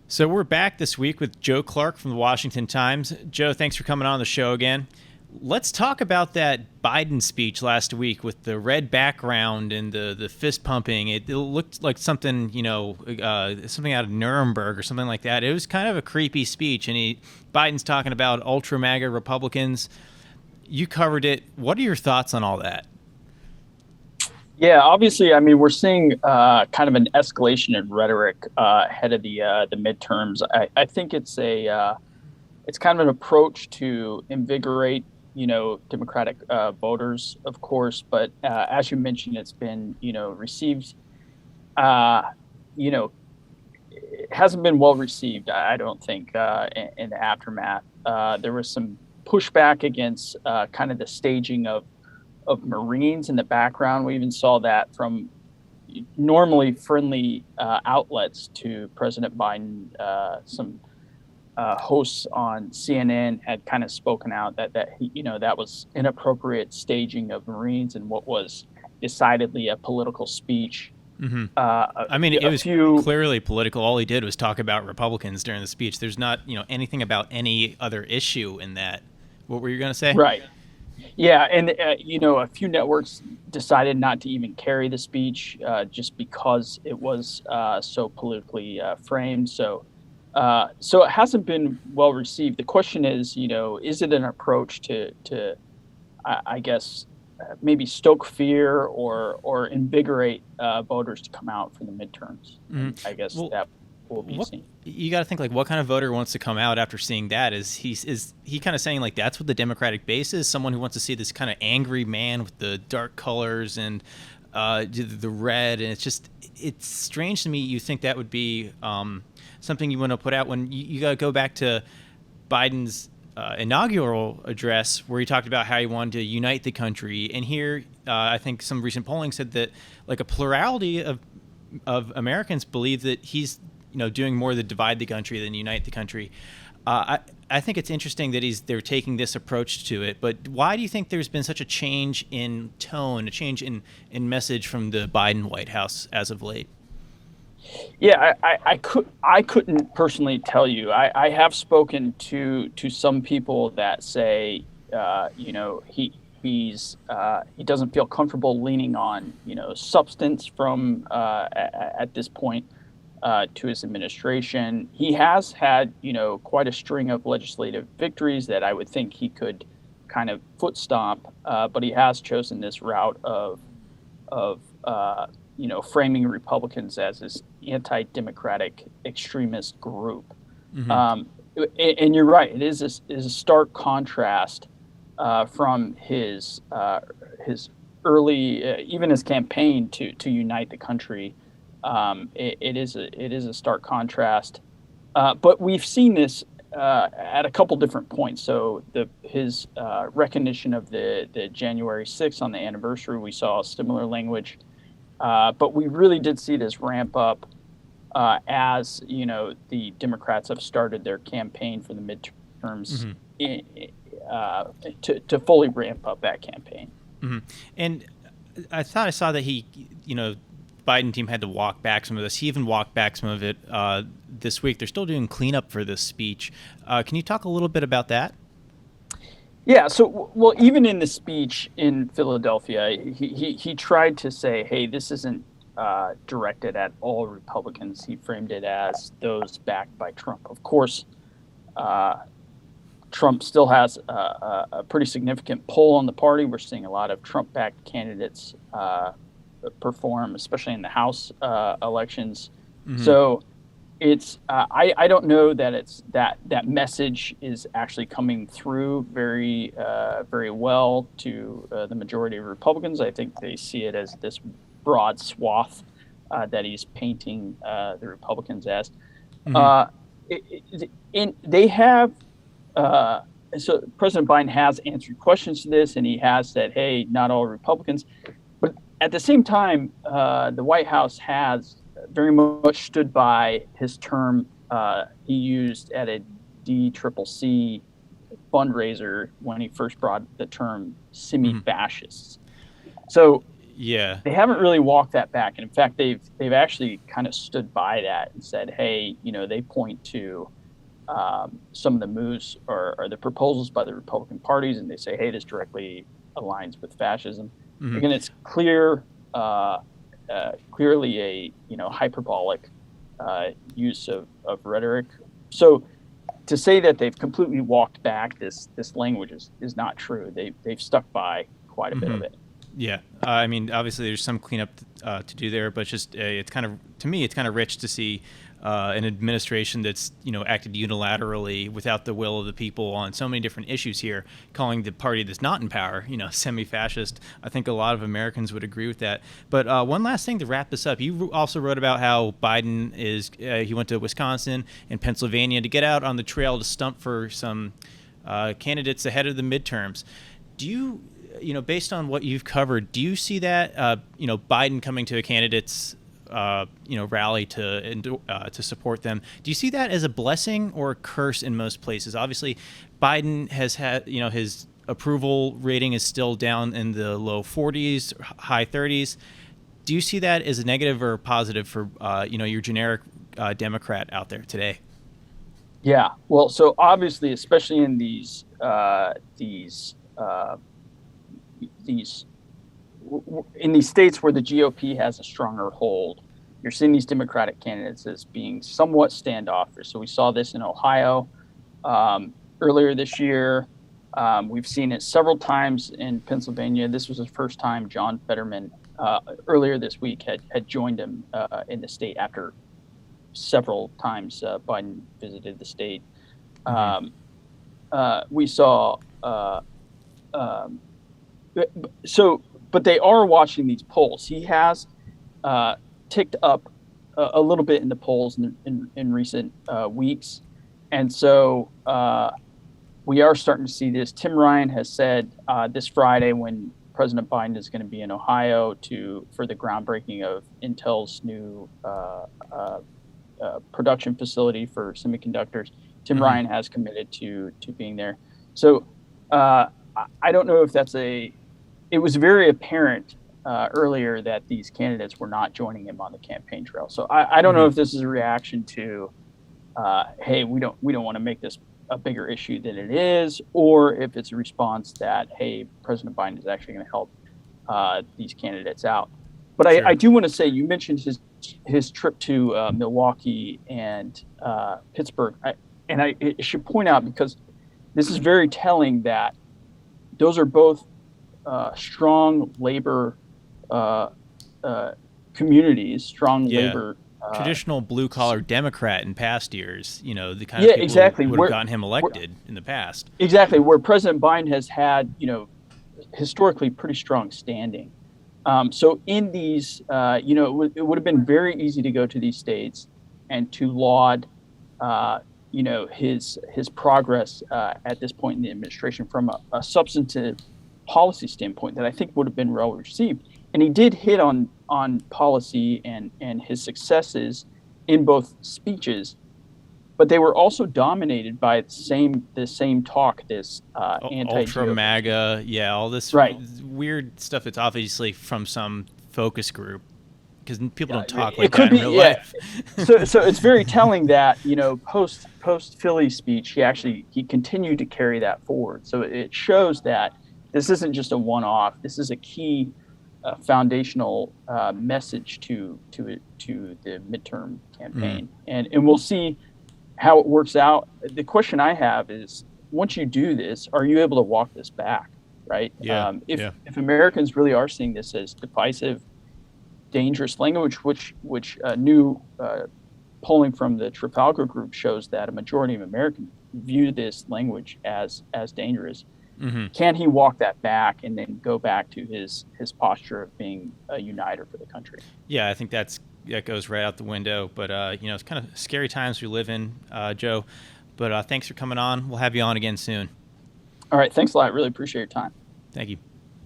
So we're back this week with Joe Clark from the Washington Times. Joe, thanks for coming on the show again. Let's talk about that Biden speech last week with the red background and the fist pumping. It looked like something, something out of Nuremberg or something like that. It was kind of a creepy speech, and Biden's talking about ultra MAGA Republicans. You covered it. What are your thoughts on all that? Yeah, obviously, I mean, we're seeing kind of an escalation in rhetoric ahead of the midterms. I think it's kind of an approach to invigorate, Democratic voters, of course. But as you mentioned, it's been, received, uh, you know, it hasn't been well received, I don't think, in the aftermath. There was some pushback against kind of the staging of Marines in the background. We even saw that from normally friendly outlets to President Biden. Some hosts on CNN had kind of spoken out that that was inappropriate staging of Marines and what was decidedly a political speech. Mm-hmm. I mean, it was clearly political. All he did was talk about Republicans during the speech. There's not, anything about any other issue in that. What were you going to say? Right. Yeah, and a few networks decided not to even carry the speech just because it was so politically framed. So it hasn't been well received. The question is, is it an approach to I guess, maybe stoke fear or invigorate voters to come out for the midterms? Mm-hmm. I guess that will be seen. You got to think, like, what kind of voter wants to come out after seeing that? Is he kind of saying, like, that's what the Democratic base is? Someone who wants to see this kind of angry man with the dark colors and the red, and it's strange to me. You think that would be something you want to put out when you got to go back to Biden's inaugural address, where he talked about how he wanted to unite the country. And here, I think some recent polling said that, like, a plurality of Americans believe that he's doing more to divide the country than unite the country. I think it's interesting that they're taking this approach to it. But why do you think there's been such a change in tone, a change in message from the Biden White House as of late? Yeah, I couldn't personally tell you. I have spoken to some people that say, he doesn't feel comfortable leaning on substance from at this point to his administration. He has had quite a string of legislative victories that I would think he could kind of foot stomp, but he has chosen this route of framing Republicans as this anti-democratic extremist group. Mm-hmm. And you're right; it is a stark contrast from his early, even his campaign to unite the country. It is a stark contrast, but we've seen this at a couple different points. So his recognition of the January 6th on the anniversary, we saw similar language. But we really did see this ramp up as the Democrats have started their campaign for the midterms, mm-hmm. To fully ramp up that campaign. Mm-hmm. And I thought I saw that he, Biden team had to walk back some of this. He even walked back some of it this week. They're still doing cleanup for this speech. Can you talk a little bit about that? Yeah. So, well, even in the speech in Philadelphia, he tried to say, hey, this isn't directed at all Republicans. He framed it as those backed by Trump. Of course, Trump still has a pretty significant pull on the party. We're seeing a lot of Trump-backed candidates perform, especially in the House elections. Mm-hmm. So it's I don't know that it's that message is actually coming through very well to the majority of Republicans. I think they see it as this broad swath that he's painting the Republicans as. Mm-hmm. They have so President Biden has answered questions to this, and he has said, hey, not all Republicans. But at the same time, the White House has very much stood by his term he used at a DCCC fundraiser when he first brought the term semi-fascists. So Yeah. they haven't really walked that back. And in fact, they've actually kind of stood by that and said, hey, they point to some of the moves or the proposals by the Republican parties, and they say, hey, this directly aligns with fascism. Mm-hmm. Again, it's clearly a hyperbolic use of rhetoric. So to say that they've completely walked back this language is not true. They've stuck by quite a bit of it. Yeah, I mean, obviously there's some cleanup to do there, but just it's kind of, to me, it's kind of rich to see an administration that's acted unilaterally without the will of the people on so many different issues here, calling the party that's not in power, semi-fascist. I think a lot of Americans would agree with that. But one last thing to wrap this up, you also wrote about how Biden he went to Wisconsin and Pennsylvania to get out on the trail to stump for some candidates ahead of the midterms. Do you? Based on what you've covered, do you see that, Biden coming to a candidate's, rally to support them? Do you see that as a blessing or a curse in most places? Obviously, Biden has had, his approval rating is still down in the low 40s, high 30s. Do you see that as a negative or a positive for, your generic Democrat out there today? Yeah, well, so obviously, especially in these states where the GOP has a stronger hold, you're seeing these Democratic candidates as being somewhat standoffish. So we saw this in Ohio earlier this year. We've seen it several times in Pennsylvania. This was the first time John Fetterman earlier this week had joined him in the state after several times Biden visited the state. We saw but they are watching these polls. He has ticked up a little bit in the polls in recent weeks. And so we are starting to see this. Tim Ryan has said this Friday, when President Biden is going to be in Ohio for the groundbreaking of Intel's new production facility for semiconductors, Tim Ryan has committed to being there. So I don't know if it was very apparent earlier that these candidates were not joining him on the campaign trail. So I don't know if this is a reaction to, hey, we don't want to make this a bigger issue than it is, or if it's a response that, hey, President Biden is actually going to help these candidates out. But I do want to say, you mentioned his trip to Milwaukee and Pittsburgh, I should point out, because this is very telling, that those are both strong labor communities, strong labor. Traditional blue-collar Democrat in past years, the kind of people exactly. who would have gotten him elected in the past. Exactly, where President Biden has had, historically pretty strong standing. So in these, it would have been very easy to go to these states and to laud, his progress at this point in the administration from a substantive policy standpoint that I think would have been well received. And he did hit on policy and his successes in both speeches, but they were also dominated by the same talk, this ultra MAGA, all this weird stuff that's obviously from some focus group, because people don't talk like that in real life. So it's very telling that post Philly speech, he continued to carry that forward. So it shows that this isn't just a one-off. This is a key foundational message to the midterm campaign, and we'll see how it works out. The question I have is, once you do this, are you able to walk this back? Right? If Americans really are seeing this as divisive, dangerous language, which new polling from the Trafalgar Group shows that a majority of Americans view this language as dangerous. Can he walk that back and then go back to his posture of being a uniter for the country? Yeah, I think that goes right out the window. But it's kind of scary times we live in, Joe. But thanks for coming on. We'll have you on again soon. All right, thanks a lot. I really appreciate your time. Thank you.